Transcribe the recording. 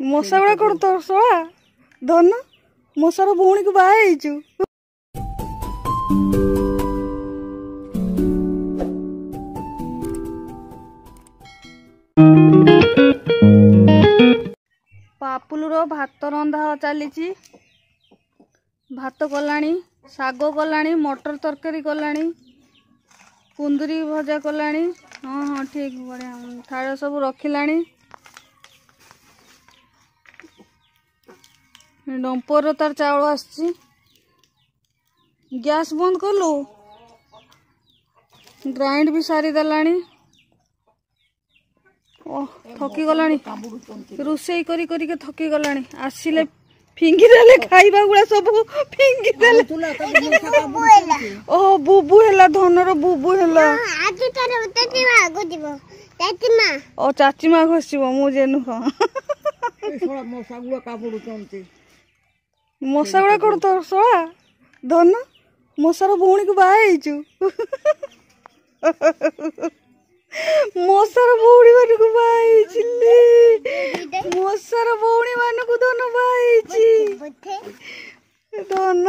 मशा गुड़ा कौन तो शोला धन मशार भौणी को बाहु पापुलुर भात रंधा चली भात कलानी शाग कलानी मटर तरकारी कलानी कुंदरी भजा कलानी। हाँ हाँ ठीक बढ़िया थाड़ सब रखिलानी डंपर तार चाउल आसी गैस बंद कलु ग्राइंड भी सारी देलानी। ओह थकी गलानी रोसई करी करी के थकी गलानी आसिले फिंगी देले खाइबा गुड़ा सब फिंगी देले। ओह बुबु हैला धनर बुबु हैला ओ चाची माँ घसीब मुझे नुह मशा गुड़ा कौन तो शोला धन मशार भौणी को बाहु मशार भौणी मान को मशार भौणी मान को धन बाहु धन